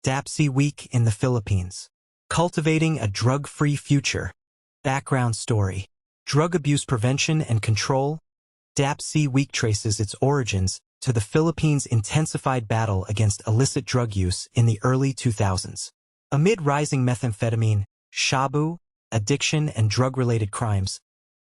DAPC Week in the Philippines. Cultivating a Drug-Free Future. Background story. Drug abuse prevention and control. DAPC Week traces its origins to the Philippines' intensified battle against illicit drug use in the early 2000s. Amid rising methamphetamine, shabu, addiction, and drug-related crimes,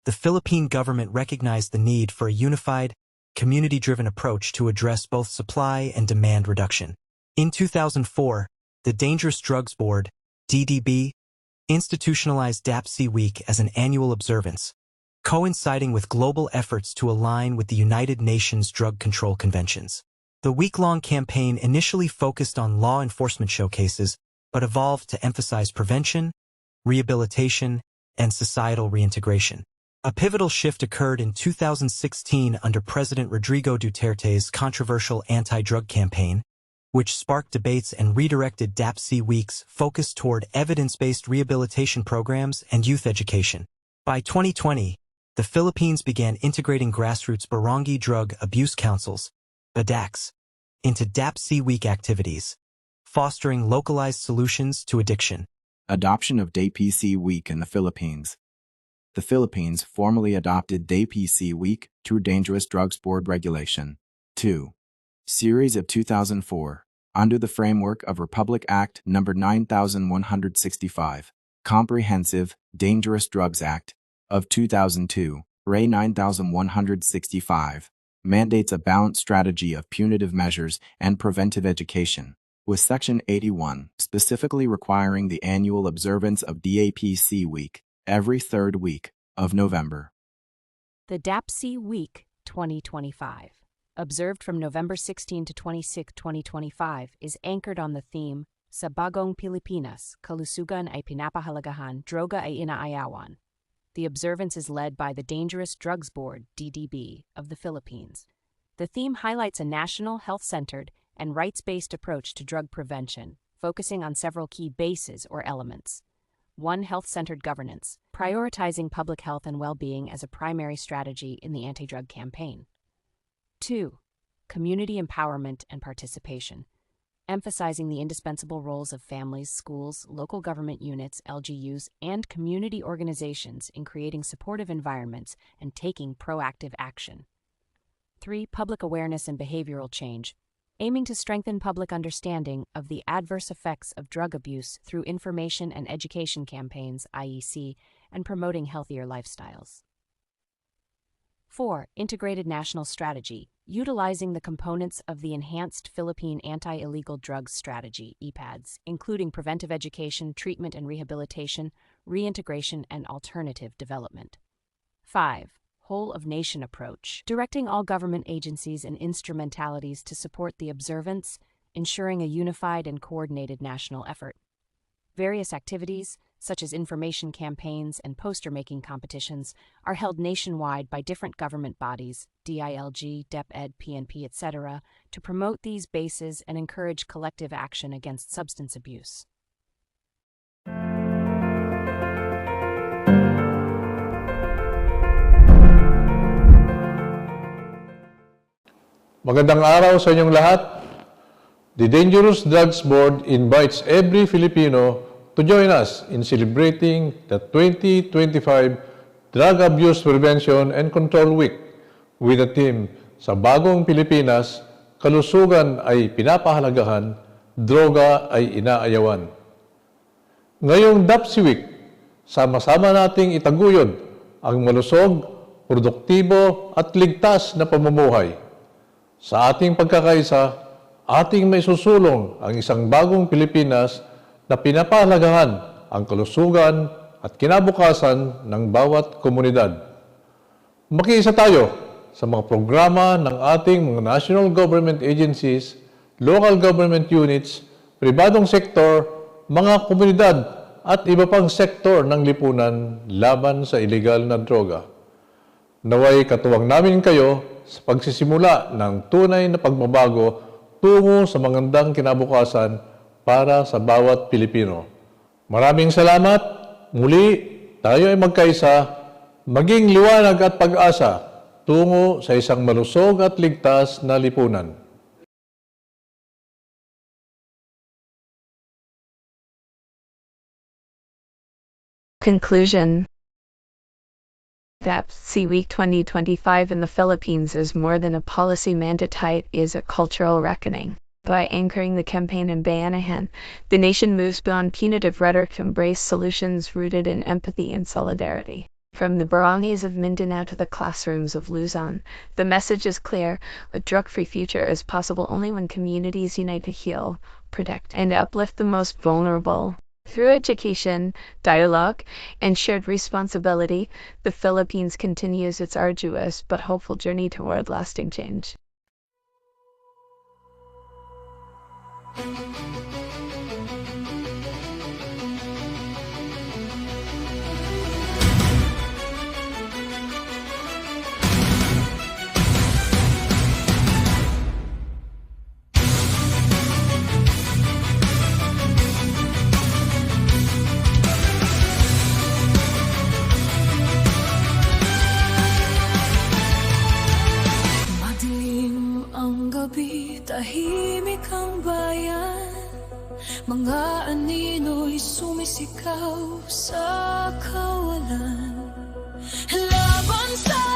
the Philippine government recognized the need for a unified, community-driven approach to address both supply and demand reduction. In 2004, the Dangerous Drugs Board, DDB, institutionalized DAPC Week as an annual observance, coinciding with global efforts to align with the United Nations Drug Control Conventions. The week-long campaign initially focused on law enforcement showcases, but evolved to emphasize prevention, rehabilitation, and societal reintegration. A pivotal shift occurred in 2016 under President Rodrigo Duterte's controversial anti-drug campaign, which sparked debates and redirected DAPC Week's focus toward evidence-based rehabilitation programs and youth education. By 2020, the Philippines began integrating grassroots Barangay Drug Abuse Councils, BADACs, into DAPC Week activities, fostering localized solutions to addiction. Adoption of DAPC Week in the Philippines. The Philippines formally adopted DAPC Week through Dangerous Drugs Board Regulation 2. Series of 2004, under the framework of Republic Act No. 9165, Comprehensive Dangerous Drugs Act of 2002, RA 9165, mandates a balanced strategy of punitive measures and preventive education, with Section 81 specifically requiring the annual observance of DAPC Week every third week of November. The DAPC Week 2025, observed from November 16 to 26, 2025, is anchored on the theme, Sa Bagong Pilipinas, Kalusugan ay Pinapahalagahan, Droga ay Inaayawan. The observance is led by the Dangerous Drugs Board, DDB, of the Philippines. The theme highlights a national, health-centered, and rights-based approach to drug prevention, focusing on several key bases or elements. 1. Health-centered governance, prioritizing public health and well-being as a primary strategy in the anti-drug campaign. 2. Community empowerment and participation, emphasizing the indispensable roles of families, schools, local government units, LGUs, and community organizations in creating supportive environments and taking proactive action. 3. Public awareness and behavioral change, aiming to strengthen public understanding of the adverse effects of drug abuse through information and education campaigns, IEC, and promoting healthier lifestyles. 4. Integrated national strategy, utilizing the components of the Enhanced Philippine Anti-Illegal Drugs Strategy, EPADS, including preventive education, treatment and rehabilitation, reintegration, and alternative development. 5. Whole-of-nation approach, directing all government agencies and instrumentalities to support the observance, ensuring a unified and coordinated national effort. Various activities, such as information campaigns and poster-making competitions, are held nationwide by different government bodies, DILG, DepEd, PNP, etc., to promote these bases and encourage collective action against substance abuse. Magandang araw sa inyong lahat. The Dangerous Drugs Board invites every Filipino to join us in celebrating the 2025 Drug Abuse Prevention and Control Week with the theme, Sa Bagong Pilipinas, Kalusugan ay Pinapahalagahan, Droga ay Inaayawan. Ngayong DAPC Week, sama-sama nating itaguyod ang malusog, produktibo at ligtas na pamumuhay. Sa ating pagkakaisa, ating may susulong ang isang bagong Pilipinas na pinapahalagahan ang kalusugan at kinabukasan ng bawat komunidad. Makiisa tayo sa mga programa ng ating mga national government agencies, local government units, pribadong sektor, mga komunidad at iba pang sektor ng lipunan laban sa iligal na droga. Naway katuwang namin kayo sa pagsisimula ng tunay na pagbabago tungo sa magandang kinabukasan para sa bawat Pilipino. Maraming salamat. Muli, tayo ay magkaisa, maging liwanag at pag-asa tungo sa isang malusog at ligtas na lipunan. Conclusion. DAPC Week 2025 in the Philippines is more than a policy mandate, it is a cultural reckoning. By anchoring the campaign in Bayanihan, the nation moves beyond punitive rhetoric to embrace solutions rooted in empathy and solidarity. From the barangays of Mindanao to the classrooms of Luzon, the message is clear: a drug-free future is possible only when communities unite to heal, protect, and uplift the most vulnerable. Through education, dialogue, and shared responsibility, the Philippines continues its arduous but hopeful journey toward lasting change. Tahimik ang bayan, mga anino'y sumisigaw sa kawalan. Laban sa